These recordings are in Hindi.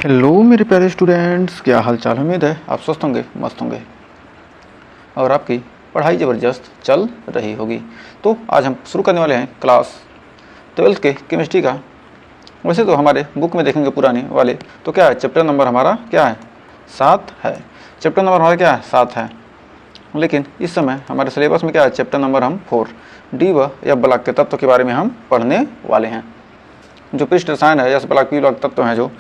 हेलो मेरे प्यारे स्टूडेंट्स, क्या हाल चाल। उम्मीद है आप स्वस्थ होंगे, मस्त होंगे और आपकी पढ़ाई ज़बरदस्त चल रही होगी। तो आज हम शुरू करने वाले हैं क्लास 12th के केमिस्ट्री का। वैसे तो हमारे बुक में देखेंगे पुराने वाले तो क्या है, चैप्टर नंबर हमारा क्या है, 7 है। चैप्टर नंबर हमारा क्या है, 7 है। लेकिन इस समय हमारे सिलेबस में क्या है, चैप्टर नंबर हम 4 डी व एफ ब्लॉक के तत्व के बारे में हम पढ़ने वाले हैं। जो पृष्ठ रसायन है, एस ब्लॉक, पी ब्लॉक तत्व हैं जो,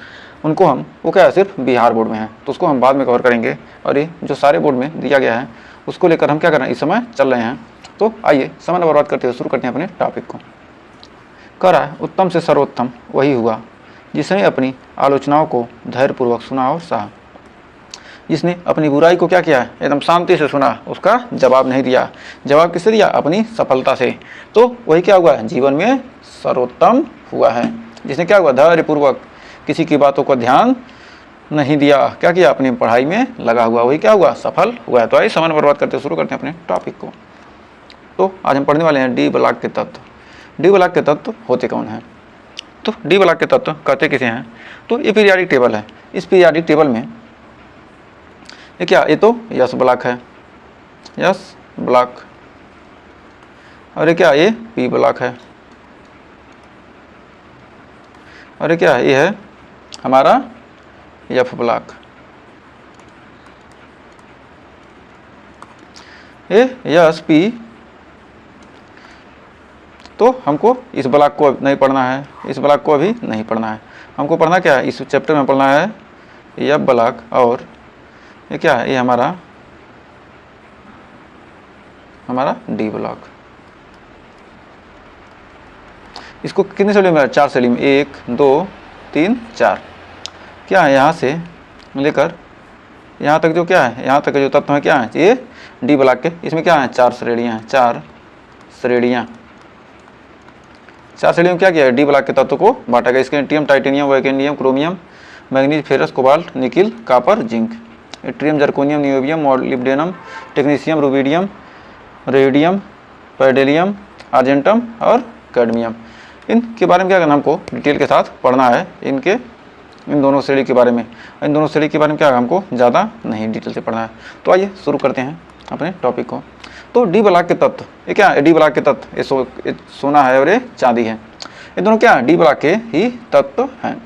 उनको हम वो क्या है, सिर्फ बिहार बोर्ड में है तो उसको हम बाद में कवर करेंगे। और ये जो सारे बोर्ड में दिया गया है उसको लेकर हम क्या कर रहे हैं, इस समय चल रहे हैं। तो आइए समय न बर्बाद करते हुए शुरू करते हैं अपने टॉपिक को। कह रहा है, उत्तम से सर्वोत्तम वही हुआ जिसने अपनी आलोचनाओं को धैर्यपूर्वक सुना और सहा। जिसने अपनी बुराई को क्या किया, एकदम शांति से सुना, उसका जवाब नहीं दिया। जवाब किससे दिया, अपनी सफलता से। तो वही क्या हुआ, जीवन में सर्वोत्तम हुआ है। जिसने क्या हुआ, धैर्यपूर्वक किसी की बातों को ध्यान नहीं दिया, क्या किया, अपनी पढ़ाई में लगा हुआ, वही क्या हुआ, सफल हुआ है। तो आइए समय बर्बाद करते शुरू करते हैं अपने टॉपिक को। तो आज हम पढ़ने वाले हैं डी ब्लॉक के तत्व। डी ब्लॉक के तत्व होते कौन हैं। तो डी ब्लॉक के तत्व कहते किसे हैं, तो ये पीरियाडिक टेबल है। इस पीरियाडिक टेबल में ये क्या, ये तो यस ब्लॉक है, यस ब्लॉक। और ये क्या, ये पी ब्लॉक है। और ये क्या है, ये है हमारा एफ ब्लॉक। ये यस पी। तो हमको इस ब्लॉक को नहीं पढ़ना है, इस ब्लॉक को अभी नहीं पढ़ना है। हमको पढ़ना क्या है, इस चैप्टर में पढ़ना है एफ ब्लॉक। और ये क्या है, ये हमारा डी ब्लॉक। इसको कितने शैली में, 4 शैली में, 1 2 3 4। क्या है, यहाँ से लेकर यहाँ तक जो क्या है, यहाँ तक जो तत्व है क्या है, ये डी ब्लॉक के। इसमें क्या है, 4 श्रेणियाँ हैं, 4 श्रेणियाँ। 4 श्रेणियों में क्या किया है, डी ब्लॉक के तत्व को बांटा गया। Scandium, titanium, vanadium, chromium, manganese, ferrous, cobalt, nickel, copper, zinc, yttrium, zirconium, niobium, molybdenum, technetium, rubidium, radium, palladium, argentum और कैडमियम। इनके बारे में क्या करना, हमको डिटेल के साथ पढ़ना है। इन दोनों श्रेणी के बारे में, इन दोनों श्रेणी के बारे में क्या हमको ज़्यादा नहीं डिटेल से पढ़ना है। तो आइए शुरू करते हैं अपने टॉपिक को। तो डी ब्लॉक के तत्व, ये क्या है, डी ब्लॉक के तत्व, ये सोना है और ये चांदी है। ये दोनों क्या है, डी ब्लॉक के ही तत्व हैं।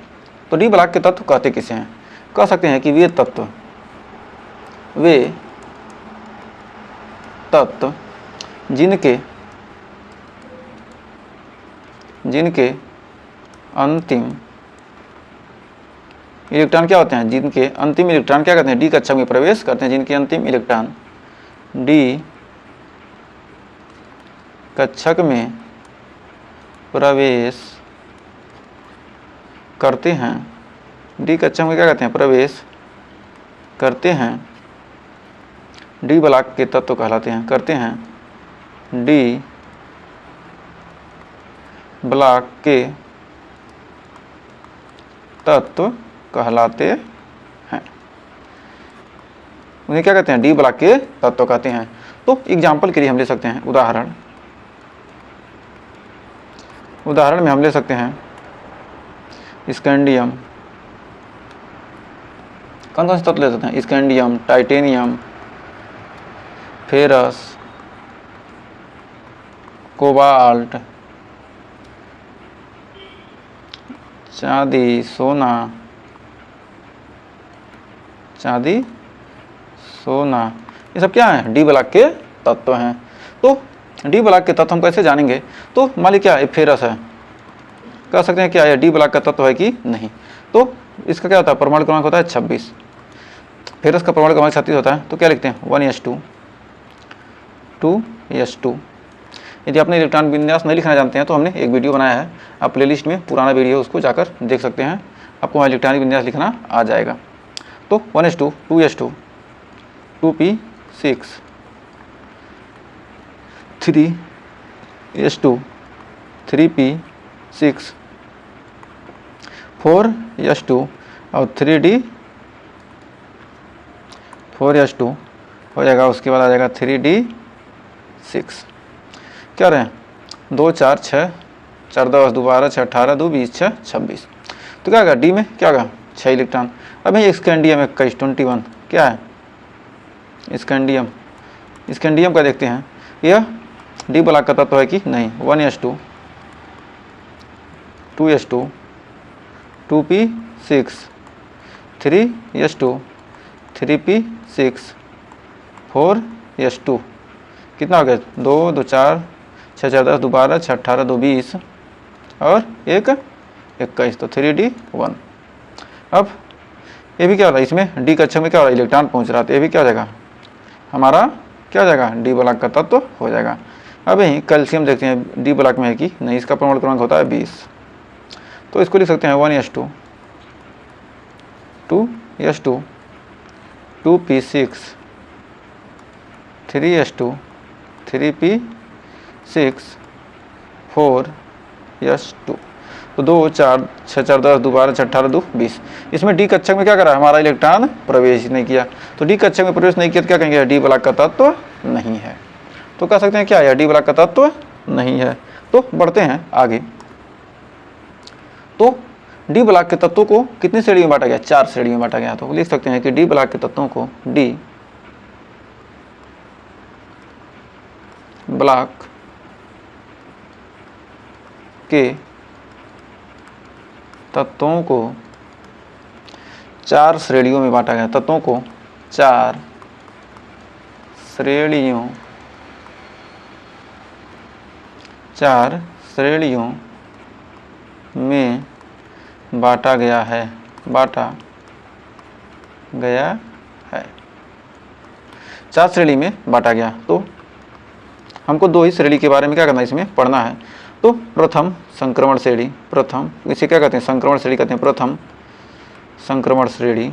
तो डी ब्लॉक के तत्व कहते किसे हैं, कह सकते हैं कि वे तत्व जिनके अंतिम इलेक्ट्रॉन क्या होते हैं, जिनके अंतिम इलेक्ट्रॉन क्या करते हैं, डी कक्षा में प्रवेश करते हैं। जिनके अंतिम इलेक्ट्रॉन डी कक्षक में प्रवेश करते हैं, डी कक्षा में क्या करते हैं, प्रवेश करते हैं, डी ब्लॉक के तत्व कहलाते हैं, करते हैं डी ब्लॉक के तत्व कहलाते हैं। उन्हें क्या कहते हैं, डी ब्लॉक के तत्व कहते हैं। तो एग्जाम्पल के लिए हम ले सकते हैं उदाहरण में हम ले सकते हैं स्कैंडियम। कौन कौन से तत्व ले सकते हैं, स्कैंडियम, टाइटेनियम, फेरस, कोबाल्ट, चांदी, सोना, ये सब क्या है, डी ब्लॉक के तत्व हैं। तो डी ब्लॉक के तत्व हम कैसे जानेंगे, तो मान लीजिए क्या है, फेरस है, कह सकते हैं क्या है, डी ब्लॉक का तत्व है कि नहीं। तो इसका क्या होता है, परमाणु क्रमांक होता है 26। फेरस का परमाणु क्रमांक 36 होता है। तो क्या लिखते हैं, 1s2 2s2। यदि आपने इलेक्ट्रॉन विन्यास नहीं लिखना जानते हैं तो हमने एक वीडियो बनाया है, आप प्लेलिस्ट में पुराना वीडियो उसको जाकर देख सकते हैं, आपको वहाँ इलेक्ट्रॉनिक विन्यास लिखना आ जाएगा। तो 1s2 2s2 2p6 3s2 3p6 4s2 और 3d 4s2 हो जाएगा। उसके बाद आ जाएगा 3d6। क्या रहे हैं, 2 4 6 4 10 12 6 18 2 20 6 26। तो क्या होगा, डी में क्या होगा 6 इलेक्ट्रॉन। अब ये स्कैंडियम 21 21 क्या है स्कैंडियम। स्कैंडियम का देखते हैं, यह डी ब्लॉक का तत्व है कि नहीं। 1s2 2s2 2p6 3s2 3p6 4s2 कितना हो गया 2 2 4 6 4 10 2 12 6 18 2 20 और 1 21 तो 3d1। अब ये भी क्या होता है, इसमें डी कक्षक में क्या हो रहा है, इलेक्ट्रॉन पहुंच रहा है, तो ये भी क्या हो जाएगा हमारा क्या हो जाएगा डी ब्लॉक का तत्व हो जाएगा। अब यहीं कैल्शियम देखते हैं डी ब्लॉक में है कि नहीं, इसका परमाणु क्रमांक होता है 20, तो इसको लिख सकते हैं 1s2 2s2 2p6 3s2 3p6 4s2 तो 2 4 6 4 10 2 12 6 18 2 20। इसमें डी कक्षक में क्या करा, हमारा इलेक्ट्रॉन प्रवेश नहीं किया, तो डी कक्षक में प्रवेश नहीं किया तो क्या कहेंगे डी ब्लॉक का तत्व नहीं है। तो कह सकते हैं क्या है डी ब्लॉक का तत्व नहीं है। तो बढ़ते हैं आगे। तो डी ब्लॉक के तत्वों को कितनी श्रेणी में बांटा गया, 4 श्रेणी में बांटा गया। तो लिख सकते हैं कि डी ब्लॉक के तत्वों को डी ब्लॉक के तत्वों को 4 श्रेणियों में बांटा गया। तत्वों को 4 श्रेणियों में बांटा गया है। 4 श्रेणी में बांटा गया। तो हमको 2 ही श्रेणी के बारे में क्या करना है, इसमें पढ़ना है। तो प्रथम संक्रमण श्रेणी, प्रथम इसे क्या कहते हैं संक्रमण श्रेणी कहते हैं। प्रथम संक्रमण श्रेणी,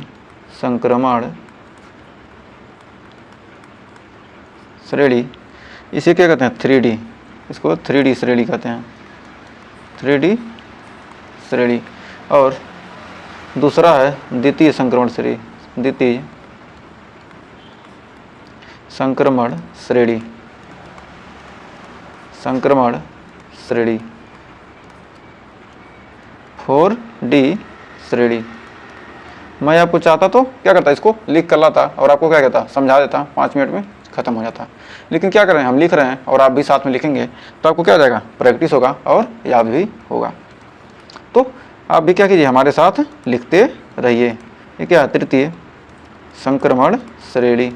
इसे क्या कहते हैं 3D, इसको 3D श्रेणी कहते हैं, 3D श्रेणी। और दूसरा है द्वितीय संक्रमण श्रेणी, द्वितीय संक्रमण श्रेणी, 4D श्रेणी। मैं आपको चाहता तो क्या करता, इसको लिख कर लाता और आपको क्या कहता समझा देता, 5 मिनट में ख़त्म हो जाता। लेकिन क्या कर रहे हैं, हम लिख रहे हैं और आप भी साथ में लिखेंगे तो आपको क्या हो जाएगा, प्रैक्टिस होगा और याद भी होगा। तो आप भी क्या कीजिए, हमारे साथ लिखते रहिए। ये क्या है, तृतीय संक्रमण श्रेणी,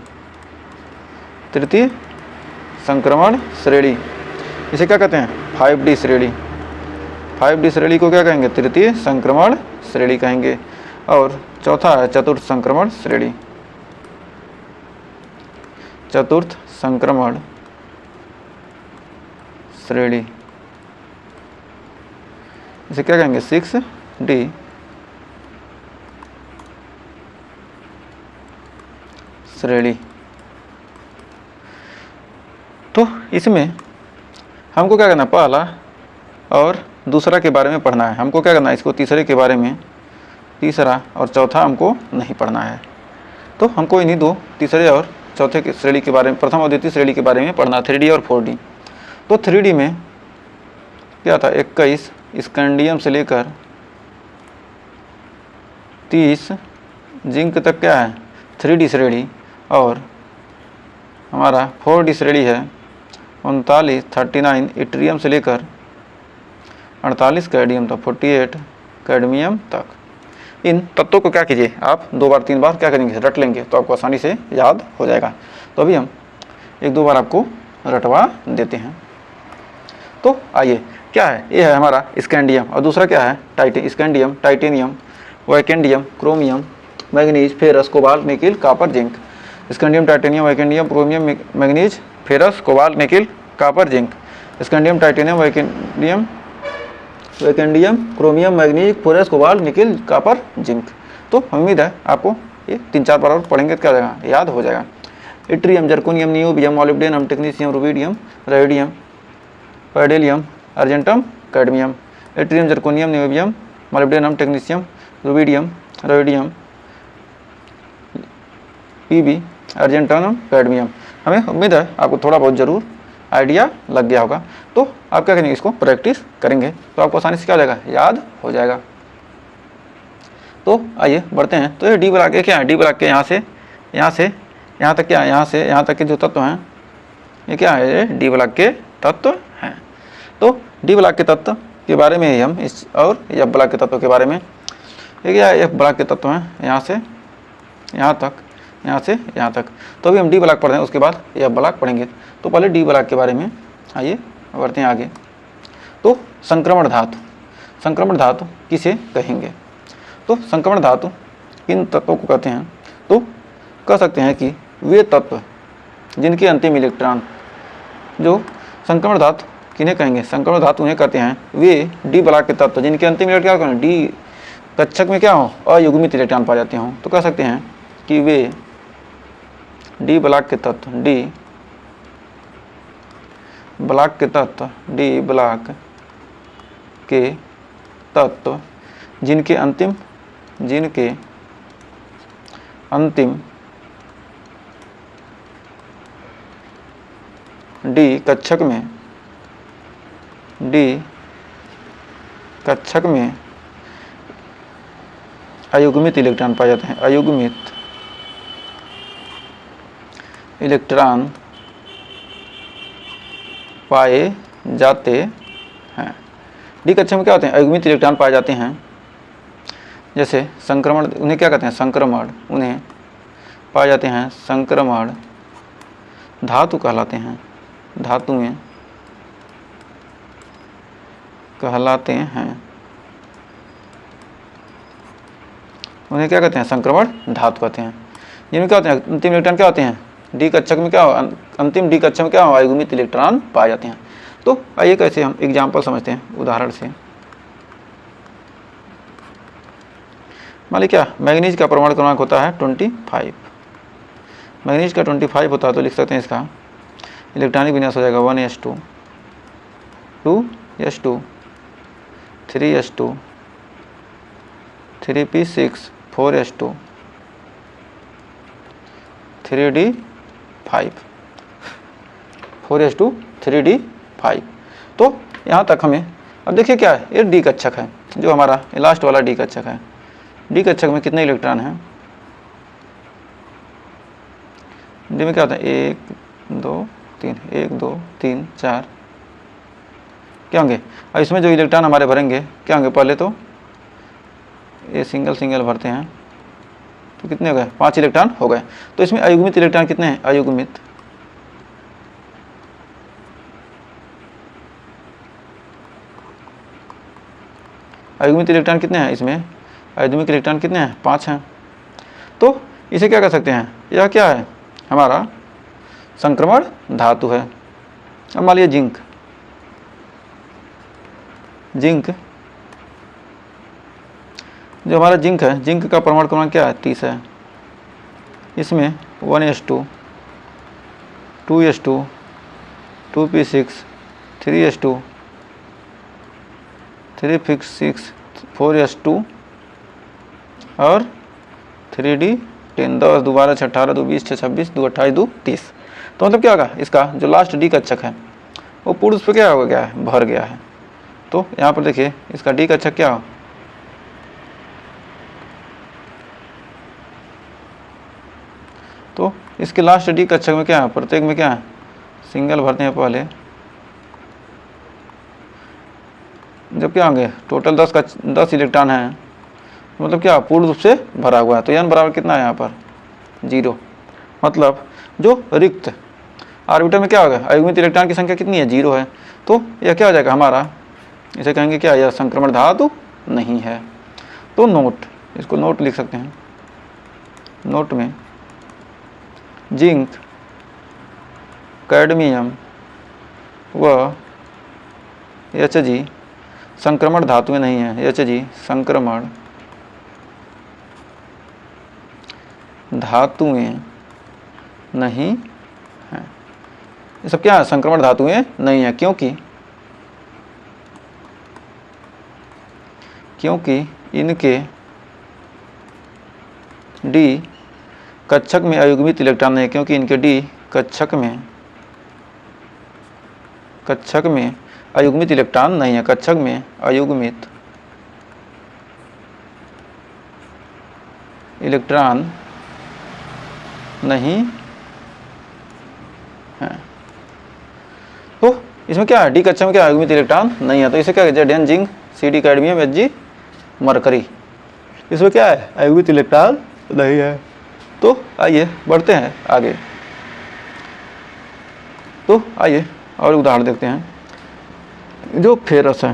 तृतीय संक्रमण श्रेणी। इसे क्या कहते हैं 5D श्रेणी, 5D श्रेणी को क्या कहेंगे, तृतीय संक्रमण श्रेणी कहेंगे। और चौथा है चतुर्थ संक्रमण श्रेणी, चतुर्थ संक्रमण श्रेणी। इसे क्या कहेंगे 6D श्रेणी। तो इसमें हमको क्या करना, पहला और दूसरा के बारे में पढ़ना है। हमको क्या करना है, इसको तीसरे के बारे में, तीसरा और चौथा हमको नहीं पढ़ना है। तो हमको इन्हीं 2 तीसरे और चौथे की श्रेणी के बारे में, प्रथम और द्वितीय श्रेणी के बारे में पढ़ना, 3D और 4D। तो 3D में क्या था, 21 स्कैंडियम से लेकर 30 जिंक तक क्या है 3D श्रेणी। और हमारा 4D श्रेणी है 39 39 इट्रियम से लेकर 48 कैडमियम तक, 48 कैडमियम तक। इन तत्वों को क्या कीजिए, आप 2 बार 3 बार क्या करेंगे, रट लेंगे तो आपको आसानी से याद हो जाएगा। तो अभी हम 1-2 बार आपको रटवा देते हैं। तो आइए, क्या है, ये है हमारा स्कैंडियम और दूसरा क्या है scandium, titanium, vanadium, chromium, manganese, ferrous, cobalt, nickel, copper, zinc. Scandium, titanium, vanadium, chromium, manganese, ferrous, cobalt, nickel, copper, zinc. Scandium, titanium, vanadium, chromium, manganese, ferrous, cobalt, nickel, copper, zinc. तो उम्मीद है आपको ये 3-4 बार और पढ़ेंगे तो क्या हो जाएगा, याद हो जाएगा। Yttrium, zirconium, niobium, molybdenum, technetium, rubidium, radium, palladium, argentum, cadmium. Yttrium, zirconium, niobium, molybdenum, technetium, rubidium, radium, PB, argentum, cadmium. हमें उम्मीद है आपको थोड़ा बहुत ज़रूर आइडिया लग गया होगा। तो आप क्या करेंगे, इसको प्रैक्टिस करेंगे तो आपको आसानी से क्या हो जाएगा, याद हो जाएगा। तो आइए बढ़ते हैं। तो ये डी ब्लॉक के क्या है, डी ब्लॉक के यहाँ से यहाँ तक क्या है, यहाँ से यहाँ तक के जो तत्व हैं ये क्या है, ये डी ब्लॉक के तत्व हैं। तो डी ब्लॉक के तत्व के बारे में ही हम इस, और एफ ब्लॉक के तत्व के बारे में, ये क्या है, एफ ब्लॉक के तत्व हैं यहाँ से यहाँ तक, यहाँ से यहाँ तक। तो अभी हम डी ब्लॉक पढ़ रहे हैं, उसके बाद एफ ब्लॉक पढ़ेंगे। तो पहले डी ब्लॉक के बारे में आइए बढ़ते हैं आगे। तो संक्रमण धातु किसे कहेंगे? तो संक्रमण धातु किन तत्वों को कहते हैं? तो कह सकते हैं कि वे तत्व जिनके अंतिम इलेक्ट्रॉन, जो संक्रमण धातु किन्हें कहेंगे? संक्रमण धातु उन्हें कहते हैं वे डी ब्लॉक के तत्व जिनके अंतिम इलेक्ट्रॉन डी कक्षक में क्या हो, अयुग्मित इलेक्ट्रॉन पाए जाते हों। तो कह सकते हैं कि वे डी ब्लॉक के तत्व, डी ब्लॉक के तत्व, डी ब्लॉक के तत्व जिनके अंतिम डी कक्षक में अयुग्मित इलेक्ट्रॉन पाए जाते हैं, अयुग्मित इलेक्ट्रॉन पाए जाते हैं। डी कक्षक में क्या होते हैं, अयुग्मित इलेक्ट्रॉन पाए जाते हैं। जैसे संक्रमण, उन्हें क्या कहते हैं, संक्रमण, उन्हें पाए जाते हैं संक्रमण धातु कहलाते हैं, धातुएं कहलाते हैं। उन्हें क्या कहते हैं, संक्रमण धातु कहते हैं। जिनमें क्या होते हैं, अंतिम इलेक्ट्रॉन क्या होते हैं, डी कक्षक में क्या हो, अंतिम डी कक्षक में क्या हो, अयुग्मित इलेक्ट्रॉन पाए जाते हैं। तो आइए कैसे हम एग्जाम्पल समझते हैं उदाहरण से। मान लीजिए क्या, मैग्नीज का परमाणु क्रमांक होता है 25, मैग्नीज का 25 होता है। तो लिख सकते हैं इसका इलेक्ट्रॉनिक विन्यास हो जाएगा 1s2, 2s2, 3s2, 3p6, 4s2, 3d5, 4s2, 3d5। तो यहाँ तक हमें, अब देखिए क्या है, ये डी कक्षक है, जो हमारा लास्ट वाला डी कक्षक है। डी कक्षक में कितने इलेक्ट्रॉन हैं? डी में क्या होता है, 1 2 3, 1 2 3 4 क्या होंगे? अब इसमें जो इलेक्ट्रॉन हमारे भरेंगे क्या होंगे? पहले तो ये सिंगल भरते हैं, तो कितने हो गए? 5 इलेक्ट्रॉन हो गए। तो इसमें अयुग्मित इलेक्ट्रॉन कितने हैं? अयुग्मित इलेक्ट्रॉन कितने हैं? इसमें अयुग्मित इलेक्ट्रॉन कितने हैं? 5 हैं। तो इसे क्या कर सकते हैं, यह क्या है, हमारा संक्रमण धातु है। अब मान लीजिए जिंक, जो हमारा जिंक है, जिंक का परमाणु क्रमांक क्या है? 30 है। इसमें 1s2, 2s2, 2p6, 3s2, 3p6, 4s2 और 3d10, 10 2 12 6 18 2 20 6 26 2 28 2 30। तो मतलब क्या होगा, इसका जो लास्ट डी कक्षक है वो पूर्ण उस पर क्या हो गया है, भर गया है। तो यहाँ पर देखिए इसका डी कक्षक क्या हो, तो इसके लास्ट डी कक्षक में क्या है, प्रत्येक में क्या है, सिंगल भरते हैं पहले। जब क्या होंगे, टोटल 10 इलेक्ट्रॉन है, मतलब क्या पूर्ण रूप से भरा हुआ है। तो n बराबर कितना है यहाँ पर 0, मतलब जो रिक्त ऑर्बिटल में क्या होगा, अयुग्मित इलेक्ट्रॉन की संख्या कितनी है, 0 है। तो यह क्या हो जाएगा हमारा, इसे कहेंगे क्या, यह संक्रमण धातु नहीं है। तो नोट, इसको नोट लिख सकते हैं। नोट में जिंक, कैडमियम व Hg संक्रमण धातुएं नहीं है। Hg संक्रमण धातुएं नहीं हैं। ये सब क्या है, संक्रमण धातुएं नहीं है, क्योंकि इनके डी कक्षक में अयुग्मित इलेक्ट्रॉन नहीं है, क्योंकि इनके डी कक्षक में अयुग्मित इलेक्ट्रॉन नहीं है, कक्षक में अयुग्मित इलेक्ट्रॉन नहीं है। तो इसमें क्या है, डी कक्षा में क्या अयुग्मित इलेक्ट्रॉन नहीं है, तो इसे क्या कहते हैं, जिंक, सी कैडमियम, Hg मरकरी, इसमें क्या है, अयुग्मित इलेक्ट्रॉन नहीं है। तो आइए बढ़ते हैं आगे। तो आइए और उदाहरण देखते हैं। जो फेरस है,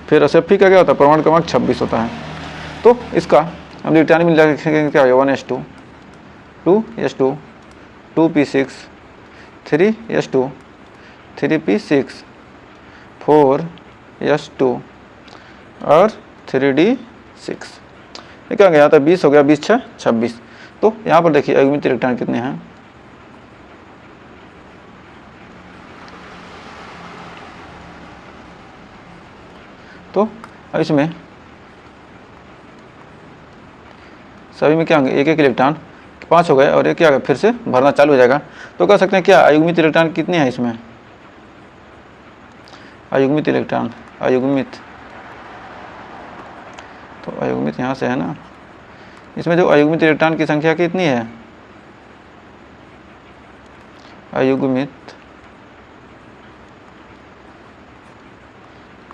फेरस Fe का क्या होता है, परमाणु क्रमांक 26 होता है। तो इसका हम इलेक्ट्रॉनिक मिल जाएगा, क्या होगा, 1s2, 2s2, 2p6, 3s2, 3p6, 4s2 और 3d6। ये क्या गया था, 20 हो गया, 20 6 26। तो यहाँ पर देखिए अयुग्मित इलेक्ट्रॉन कितने हैं, तो इसमें सभी में क्या होंगे, एक एक इलेक्ट्रॉन, 5 हो गए और एक क्या फिर से भरना चालू हो जाएगा। तो कह सकते हैं क्या अयुग्मित इलेक्ट्रॉन कितने हैं इसमें, अयुग्मित इलेक्ट्रॉन, अयुग्मित, तो अयुग्मित यहाँ से है ना, इसमें जो अयुग्मित इलेक्ट्रॉन की संख्या कितनी है, अयुग्मित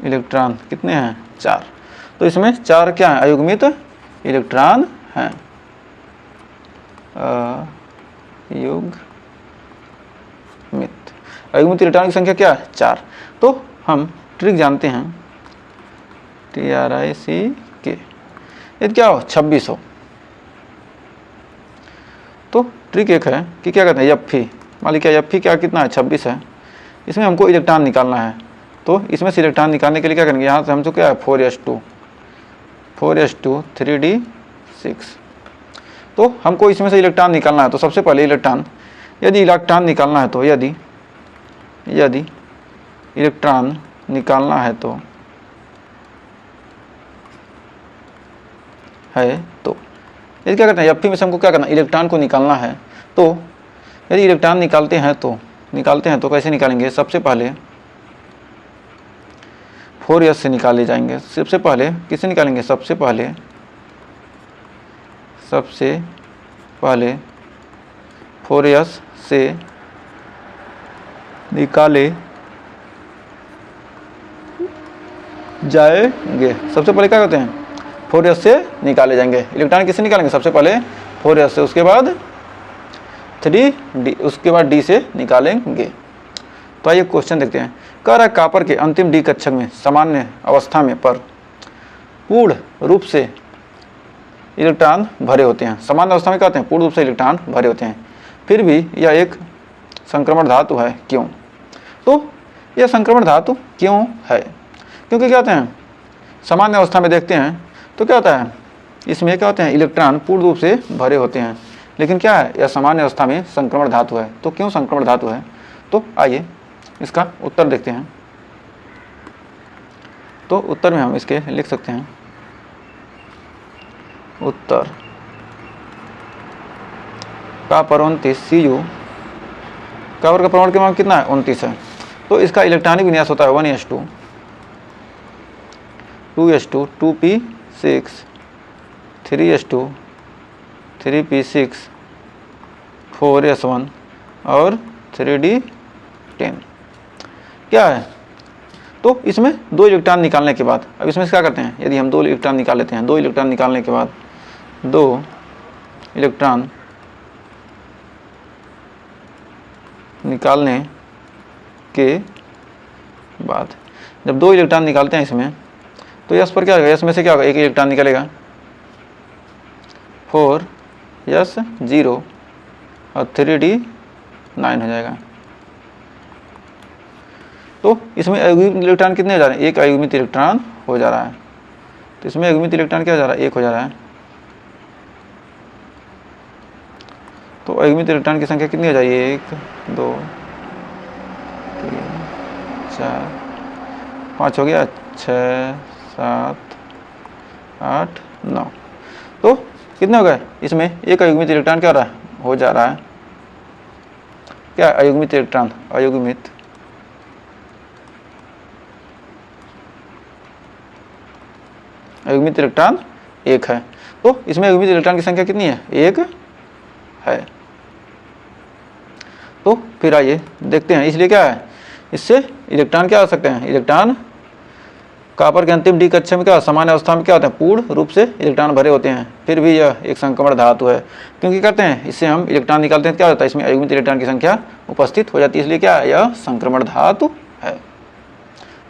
इलेक्ट्रॉन कितने हैं, 4। तो इसमें 4 क्या है, अयुग्मित इलेक्ट्रॉन हैं, अयुग्मित, अयुग्मित इलेक्ट्रॉन की संख्या क्या है, 4। तो हम ट्रिक जानते हैं, TRICK, यदि क्या हो, 26 हो, तो ट्रिक एक है कि क्या कहते हैं, Fe, मान लीजिए Fe क्या कितना है, 26 है, इसमें हमको इलेक्ट्रॉन निकालना है। तो इसमें से इलेक्ट्रॉन निकालने के लिए क्या करेंगे, यहाँ से हमको क्या है, 4s2, 3d6। तो हमको इसमें से इलेक्ट्रॉन निकालना है, तो सबसे पहले यदि इलेक्ट्रॉन निकालना है तो यदि इलेक्ट्रॉन निकालना है तो यदि क्या करते हैं, Fe में से हमको क्या करना है, इलेक्ट्रॉन को निकालना है। तो यदि इलेक्ट्रॉन निकालते हैं तो कैसे निकालेंगे, सबसे पहले 4s से निकाले जाएंगे। सबसे पहले किससे निकालेंगे, सबसे पहले 4s से निकाले जाएंगे। सबसे पहले क्या करते हैं, 4s से निकाले जाएंगे। इलेक्ट्रॉन किससे निकालेंगे, सबसे पहले 4s से, उसके बाद 3d, उसके बाद d से निकालेंगे। तो आइए क्वेश्चन देखते हैं। कह रहा है कॉपर के अंतिम डी कक्षक में सामान्य अवस्था में पर पूर्ण रूप से इलेक्ट्रॉन भरे होते हैं। सामान्य अवस्था में कहते हैं पूर्ण रूप से इलेक्ट्रॉन भरे होते हैं, फिर भी यह एक संक्रमण धातु है, क्यों? तो यह संक्रमण धातु क्यों है, क्योंकि क्या होते हैं, सामान्य अवस्था में देखते हैं तो क्या होता है, इसमें क्या होते हैं, इलेक्ट्रॉन पूर्ण रूप से भरे होते हैं, लेकिन क्या है, यह सामान्य अवस्था में संक्रमण धातु है। तो क्यों संक्रमण धातु है, तो आइए इसका उत्तर देखते हैं। तो उत्तर में हम इसके लिख सकते हैं, उत्तर कॉपर 29 Cu, कॉपर का परमाणु क्रमांक कितना है, 29 है। तो इसका इलेक्ट्रॉनिक विन्यास होता है 1s2, 2s2, 2p6, 3s2, 3p6, 4s1 और 3d10 क्या है। तो इसमें 2 इलेक्ट्रॉन निकालने के बाद, अब इसमें से क्या करते हैं, यदि हम 2 इलेक्ट्रॉन निकाल लेते हैं, 2 इलेक्ट्रॉन निकालने के बाद, 2 इलेक्ट्रॉन निकालने के बाद, जब 2 इलेक्ट्रॉन निकालते हैं इसमें, तो यस पर क्या होगा, इसमें से क्या होगा, एक इलेक्ट्रॉन निकलेगा, 4s0 और 3d9 हो जाएगा। तो इसमें अयुग्मित इलेक्ट्रॉन कितने हो जा रहे हैं, एक अयुग्मित इलेक्ट्रॉन हो जा रहा है। तो इसमें अयुग्मित इलेक्ट्रॉन क्या हो जा रहा है, एक हो जा रहा है। तो अयुग्मित इलेक्ट्रॉन की संख्या कितनी हो जाएगी, 1 2 3 4 5 हो गया, 6 7 8 9। तो कितने हो गए, इसमें एक अयुग्मित इलेक्ट्रॉन क्या हो जा रहा है, क्या अयुग्मित इलेक्ट्रॉन, अयुग्मित इलेक्ट्रॉन 1 है। तो इसमें अयुग्मित इलेक्ट्रॉन की संख्या कितनी है, 1 है। तो फिर आइए देखते हैं, इसलिए क्या है, इससे इलेक्ट्रॉन क्या हो सकते हैं, इलेक्ट्रॉन कॉपर के अंतिम डी कक्षा में क्या सामान्य अवस्था में क्या होते हैं, पूर्ण रूप से इलेक्ट्रॉन भरे होते हैं, फिर भी यह एक संक्रमण धातु है। क्योंकि करते हैं इससे हम इलेक्ट्रॉन निकालते हैं, क्या होता है, इसमें अयुग्मित इलेक्ट्रॉन की संख्या उपस्थित हो जाती है, इसलिए क्या है, यह संक्रमण धातु है।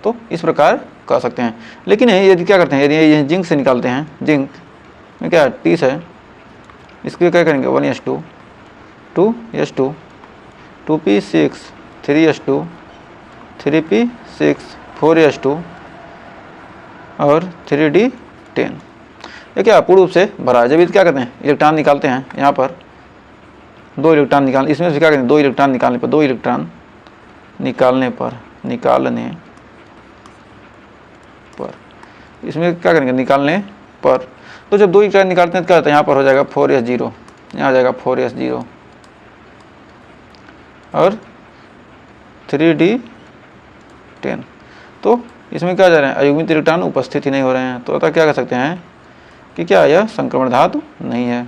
तो इस प्रकार कह सकते हैं। लेकिन यदि क्या करते हैं, यदि ये जिंक से निकालते हैं, जिंक में क्या है 30 है, इसके लिए क्या करेंगे 1s2 2s2 2p6 3s2 3p6 4s2 और 3d10। ये क्या पूर्ण रूप से भरा है। जब ये क्या करते हैं, इलेक्ट्रॉन निकालते हैं, यहाँ पर 2 इलेक्ट्रॉन इसमें से क्या करेंगे, 2 इलेक्ट्रॉन निकालने पर, 2 इलेक्ट्रॉन निकालने पर इसमें क्या करेंगे, निकालने पर, तो जब 2 इलेक्ट्रॉन निकालते हैं तो क्या होता है, यहाँ पर हो जाएगा 4s0, यहाँ आ जाएगा 4s0 और 3d10। तो इसमें क्या जा रहे हैं, अयुग्मित इलेक्ट्रॉन उपस्थित ही नहीं हो रहे हैं। तो अतः क्या कह सकते हैं कि क्या यह संक्रमण धातु नहीं है।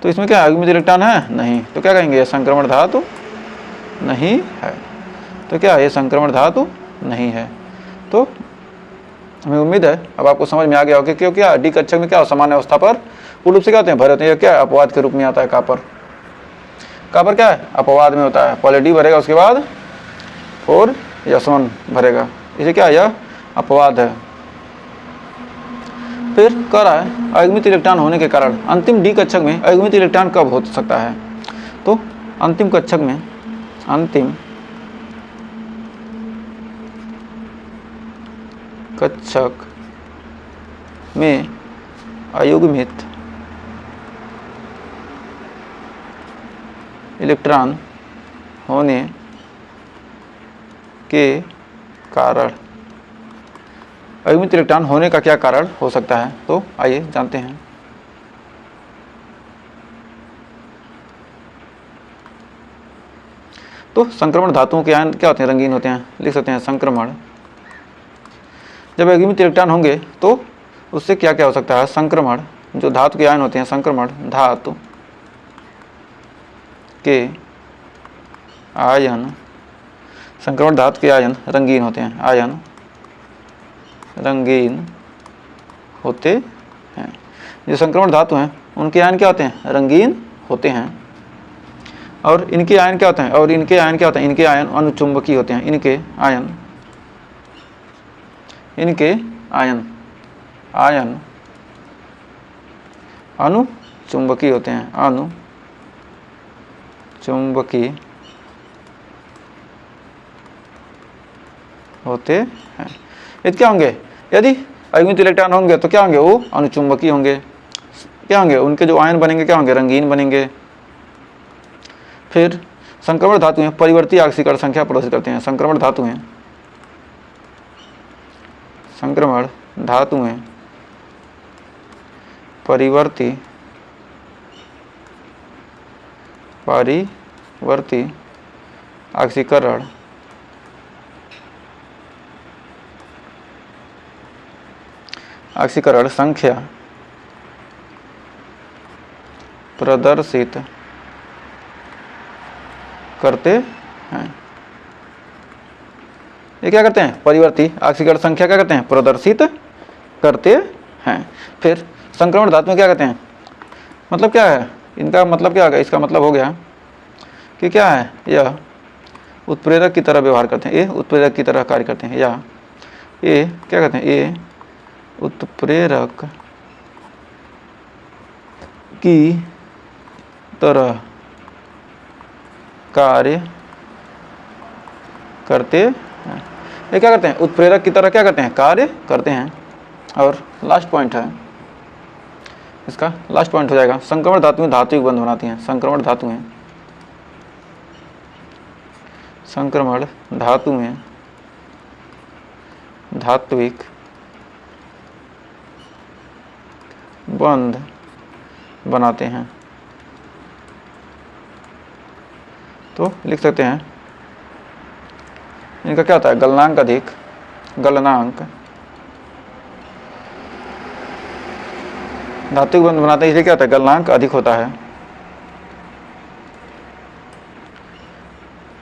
तो इसमें क्या अयुग्मित इलेक्ट्रॉन है, नहीं, तो क्या कहेंगे, यह संक्रमण धातु नहीं है। तो क्या यह संक्रमण धातु नहीं है। तो हमें उम्मीद है अब आपको समझ में आ गया होगा, क्योंकि डी कक्षक में क्या सामान्य अवस्था पर पूर्ण रूप से क्या होते हैं, भरे होते हैं। क्या अपवाद के रूप में आता है कॉपर क्या है, अपवाद में होता है, पहले डी भरेगा उसके बाद 4s1 भरेगा, इसे क्या यह अपवाद है। फिर कह रहा है अयुग्मित इलेक्ट्रॉन होने के कारण अंतिम डी कक्षक में अयुग्मित इलेक्ट्रॉन कब हो सकता है। तो अंतिम कक्षक में अयुग्मित इलेक्ट्रॉन होने के कारण, अयुग्मित इलेक्ट्रॉन होने का क्या कारण हो सकता है, तो आइए जानते हैं। तो संक्रमण धातुओं के आयन क्या होते हैं, रंगीन होते हैं। लिख सकते हैं संक्रमण, जब अयुग्मित इलेक्ट्रॉन होंगे तो उससे क्या क्या हो सकता है, संक्रमण जो धातु के आयन होते हैं, संक्रमण धातु के आयन, संक्रमण धातु के आयन रंगीन होते हैं, आयन रंगीन होते हैं। जो संक्रमण धातु हैं उनके आयन क्या होते हैं, रंगीन होते हैं। और इनके आयन क्या होते हैं, इनके आयन अनुचुंबकीय होते हैं। इनके आयन अनुचुंबकीय होते हैं, अनुचुंबकीय होते हैं। यदि क्या होंगे, यदि अयुग्मित इलेक्ट्रॉन होंगे तो क्या होंगे, वो अनुचुंबकीय होंगे। क्या होंगे, उनके जो आयन बनेंगे क्या होंगे, रंगीन बनेंगे। फिर संक्रमण धातुएं परिवर्ती आक्सीकरण संख्या प्रदर्शित करते हैं। संक्रमण धातुएं परिवर्ती आक्सीकरण संख्या प्रदर्शित करते हैं। ये क्या करते हैं, परिवर्ती आक्सीकरण संख्या क्या करते हैं, प्रदर्शित करते हैं। फिर संक्रमण धातुएं क्या कहते हैं, मतलब क्या है, इनका मतलब क्या होगा, इसका मतलब हो गया कि क्या है, यह उत्प्रेरक की तरह व्यवहार करते हैं, ये उत्प्रेरक की तरह कार्य करते हैं, या ये क्या कहते हैं, ये उत्प्रेरक की तरह कार्य करते हैं। ये क्या करते हैं, उत्प्रेरक की तरह क्या करते हैं, कार्य करते हैं। और लास्ट पॉइंट है, इसका लास्ट पॉइंट हो जाएगा, संक्रमण धातुएं धात्विक बंध बनाती हैं। संक्रमण धातुएं धात्विक बंध बनाते हैं। तो लिख सकते हैं इनका क्या होता है, गलनांक अधिक, गलनांक। धातु बंध बनाते हैं इसलिए क्या होता है, गलनांक अधिक होता है।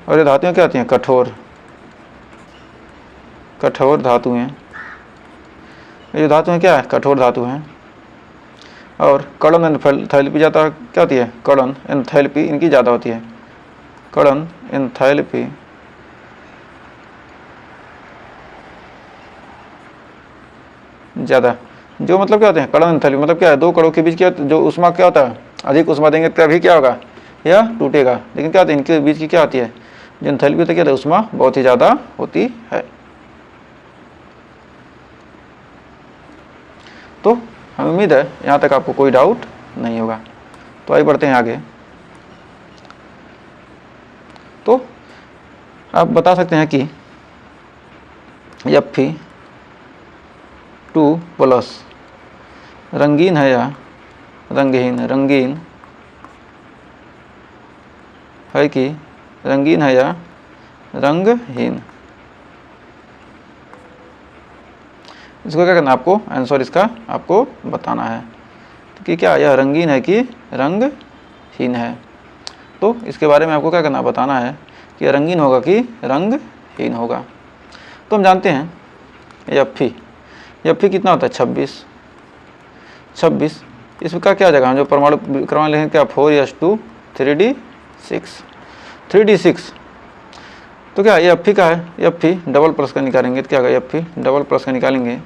और ये धातुएं क्या होती हैं, कठोर, कठोर धातुएं। ये धातुएं क्या है, कठोर धातु हैं। और कड़न एंथैल्पी ज़्यादा क्या होती है, कड़न एंथैल्पी इनकी ज़्यादा होती है, कड़न एंथैल्पी ज़्यादा। जो मतलब क्या होते हैं, कड़न एंथैल्पी मतलब क्या है, दो कणों के बीच क्या जो ऊष्मा क्या होता है, अधिक ऊष्मा देंगे तभी क्या होगा, यह टूटेगा। लेकिन क्या होता है, इनके बीच की क्या होती है, जो एंथैल्पी होती है, क्या ऊष्मा बहुत ही ज़्यादा होती है। तो हमें उम्मीद है यहाँ तक आपको कोई डाउट नहीं होगा। तो आइए बढ़ते हैं आगे। तो आप बता सकते हैं कि Fe2+ रंगीन है या रंगहीन, रंगीन है कि रंगीन है या रंगहीन। इसको क्या करना है, आपको आंसर इसका आपको बताना है कि क्या यह रंगीन है कि रंगहीन है। तो इसके बारे में आपको क्या करना, बताना है कि यह रंगीन होगा कि रंगहीन होगा। तो हम जानते हैं Fe कितना होता है, 26। इसका क्या जगह जो परमाणु क्रमांक लिखेंगे क्या, 4s2 3d6। तो क्या ये Fe का है, Fe डबल प्लस का निकालेंगे तो क्या होगा, Fe डबल प्लस का निकालेंगे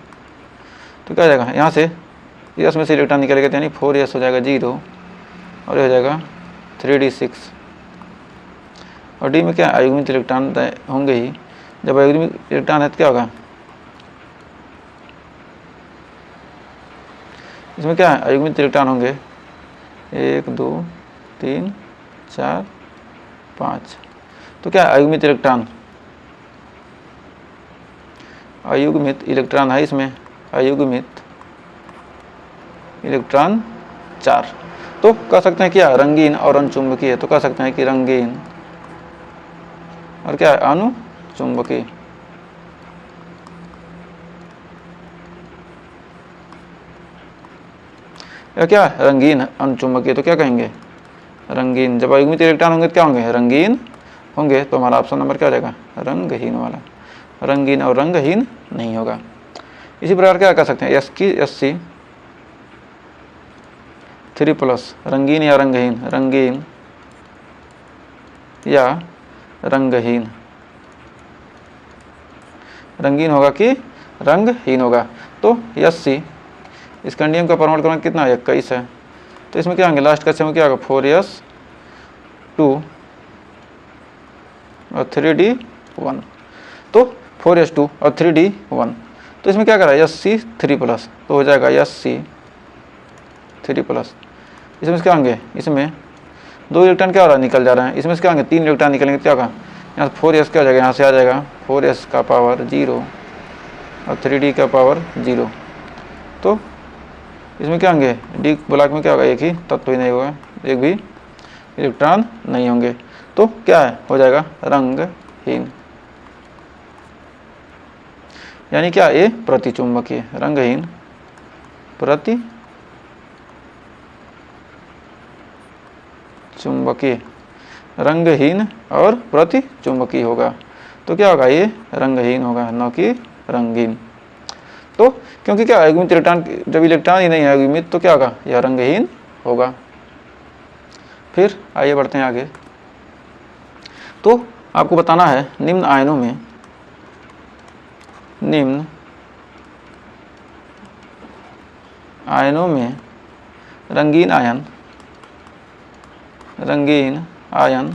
तो क्या हो जाएगा, यहाँ से यस में से इलेक्ट्रॉन निकलेगा तो यानी 4s हो जाएगा 0 और ये हो जाएगा 3d6। और डी में क्या अयुग्मित इलेक्ट्रॉन होंगे ही, जब अयुग्मित इलेक्ट्रॉन है तो क्या होगा, इसमें क्या है अयुग्मित इलेक्ट्रॉन होंगे 1 2 3 4 5। तो क्या अयुग्मित इलेक्ट्रॉन, अयुग्मित इलेक्ट्रॉन है इसमें, अयुग्मित इलेक्ट्रॉन 4। तो कह सकते हैं क्या रंगीन और अनुचुंबकीय, तो कह सकते हैं कि रंगीन और क्या अनुचुंबकीय। या क्या रंगीन अनुचुंबकीय, तो क्या कहेंगे रंगीन। जब अयुग्मित इलेक्ट्रॉन होंगे तो क्या होंगे, रंगीन होंगे। तो हमारा ऑप्शन नंबर क्या हो जाएगा, रंगहीन वाला। रंगीन और रंगहीन नहीं होगा। इसी प्रकार क्या कर सकते हैं, Sc3+, रंगीन या रंगहीन, रंगीन या रंगहीन, रंगीन होगा कि रंगहीन होगा। तो Sc स्कैंडियम का परमाणु क्रमांक कितना है, 21 है। तो इसमें क्या होंगे, लास्ट का में क्या होगा 4s2 और 3d1। तो 4s2 और 3d1, तो इसमें क्या करा Sc3+, तो हो जाएगा Sc3+। इसमें क्या होंगे, इसमें 2 इलेक्ट्रॉन क्या हो रहा है, निकल जा रहा है। इसमें से क्या होंगे 3 इलेक्ट्रॉन निकलेंगे, क्या होगा यहाँ 4s क्या हो जाएगा, यहाँ से आ जाएगा 4s का पावर 0 और 3d का पावर 0। तो इसमें क्या होंगे, डी ब्लॉक में क्या होगा, एक ही तत्व ही नहीं होगा, एक भी इलेक्ट्रॉन नहीं होंगे। तो क्या है, हो जाएगा रंगहीन, यानी क्या ये प्रतिचुंबकीय, रंगहीन प्रतिचुंबकीय, रंगहीन और प्रतिचुंबकीय होगा। तो क्या होगा, ये रंगहीन होगा न कि रंगीन। तो क्योंकि क्या अयुग्मित इलेक्ट्रॉन, जब इलेक्ट्रॉन ही नहीं है अयुग्मित तो क्या होगा, यह रंगहीन होगा। फिर आइए बढ़ते हैं आगे। तो आपको बताना है निम्न आयनों में, निम्न आयनों में रंगीन आयन, रंगीन आयन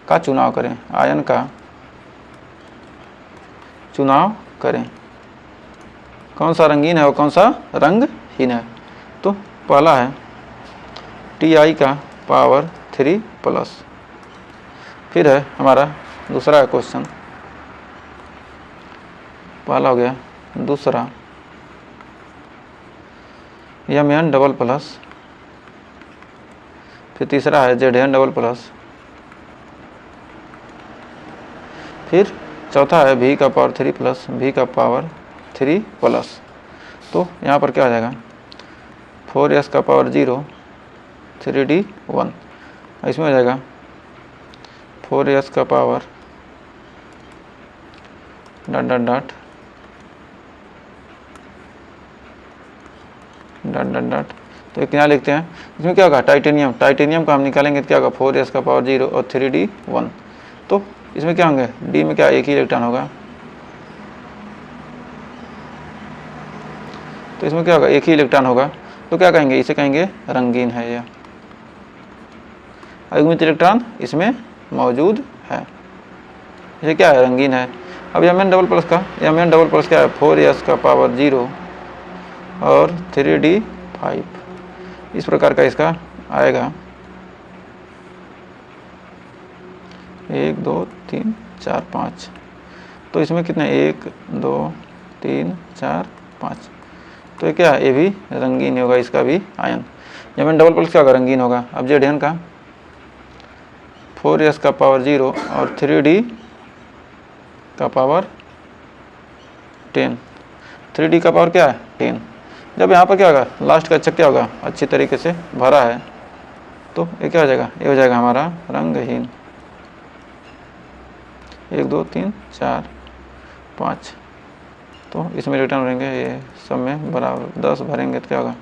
का चुनाव करें, आयन का चुनाव करें। कौन सा रंगीन है और कौन सा रंगहीन है। तो पहला है Ti का पावर 3+। फिर है हमारा दूसरा क्वेश्चन, पहला हो गया, दूसरा Mn++। फिर तीसरा है Zn++। फिर चौथा है v का पावर 3 प्लस v का पावर 3 प्लस, तो यहाँ पर क्या आ जाएगा 4s का पावर 0 3d 1, इसमें आ जाएगा 4s का power dot dot dot dot dot dot, तो एक यहाँ लिखते हैं। इसमें क्या होगा टाइटेनियम, टाइटेनियम का हम निकालेंगे तो क्या होगा 4s का पावर 0 और 3d 1, तो इसमें क्या होंगे d में क्या एक ही इलेक्ट्रॉन होगा, तो इसमें क्या होगा एक ही इलेक्ट्रॉन होगा, तो क्या कहेंगे इसे कहेंगे रंगीन है, यह अयुग्मित इलेक्ट्रॉन इसमें मौजूद है, ये क्या है रंगीन है। अब Mn डबल प्लस का, Mn डबल प्लस क्या है 4s का पावर 0 और 3d 5, इस प्रकार का इसका आएगा 1 2 3 4 5, तो इसमें कितने 1 2 3 4 5, तो ये क्या है ये भी रंगीन होगा, इसका भी आयन। Mn डबल प्लस क्या होगा रंगीन होगा। अब Zn का 4s का पावर 0 और 3d का पावर 10, 3d का पावर क्या है 10, जब यहाँ पर क्या होगा लास्ट का अच्छा क्या होगा अच्छी तरीके से भरा है, तो ये क्या हो जाएगा ये हो जाएगा हमारा रंगहीन। 1 2 3 4 5, तो इसमें रिटर्न भरेंगे ये सब में बराबर 10 भरेंगे तो क्या होगा,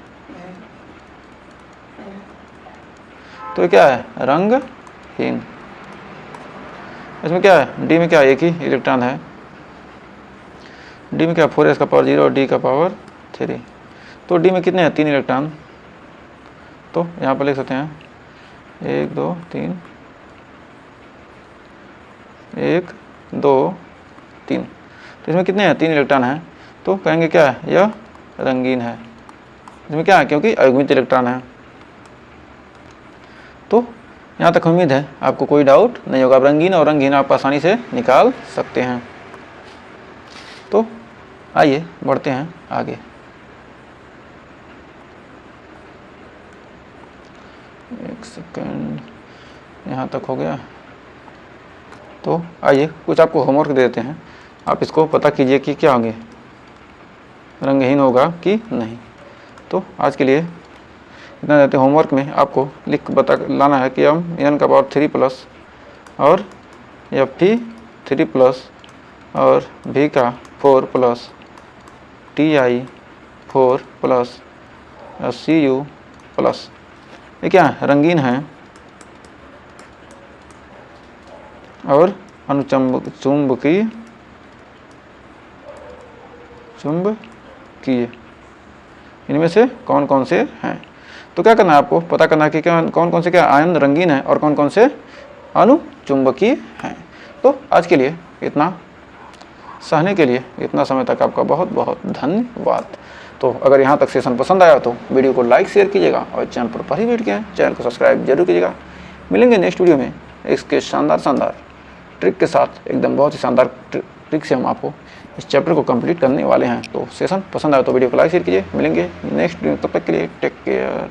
तो ये क्या है रंगहीन। इसमें क्या है डी में क्या एक ही इलेक्ट्रॉन है, डी में क्या 4s का पावर 0 और डी का पावर 3, तो डी में कितने हैं 3 इलेक्ट्रॉन, तो यहाँ पर लिख सकते हैं 1 2 3 1 2 3, तो इसमें कितने हैं 3 इलेक्ट्रॉन हैं, तो कहेंगे क्या है यह रंगीन है। इसमें क्या है क्योंकि अयुग्मित इलेक्ट्रॉन है। तो यहाँ तक उम्मीद है आपको कोई डाउट नहीं होगा, आप रंगीन और रंगहीन आप आसानी से निकाल सकते हैं। तो आइए बढ़ते हैं आगे। एक सेकंड, यहाँ तक हो गया। तो आइए कुछ आपको होमवर्क दे देते हैं, आप इसको पता कीजिए कि क्या होंगे रंगहीन होगा कि नहीं। तो आज के लिए इतना देते हैं। होमवर्क में आपको लिख बता लाना है कि हम n का पावर 3 प्लस और Fe 3 प्लस और V का 4 plus Ti 4 plus Cu plus ये क्या है रंगीन है और चुंबकीय इनमें से कौन कौन से हैं। तो क्या करना है आपको पता करना है कि कौन कौन से क्या आयन रंगीन है और कौन कौन से अनुचुंबकीय हैं। तो आज के लिए इतना, सहने के लिए इतना समय तक आपका बहुत बहुत धन्यवाद। तो अगर यहाँ तक सेशन पसंद आया तो वीडियो को लाइक शेयर कीजिएगा और चैनल पर पहली वीडियो किया है चैनल को सब्सक्राइब जरूर कीजिएगा। मिलेंगे नेक्स्ट वीडियो में इसके शानदार ट्रिक के साथ, एकदम बहुत ही शानदार ट्रिक से हम आपको इस चैप्टर को कंप्लीट करने वाले हैं। तो सेशन पसंद आया तो वीडियो को लाइक शेयर कीजिए। मिलेंगे नेक्स्ट वीडियो, तब तक के लिए टेक केयर।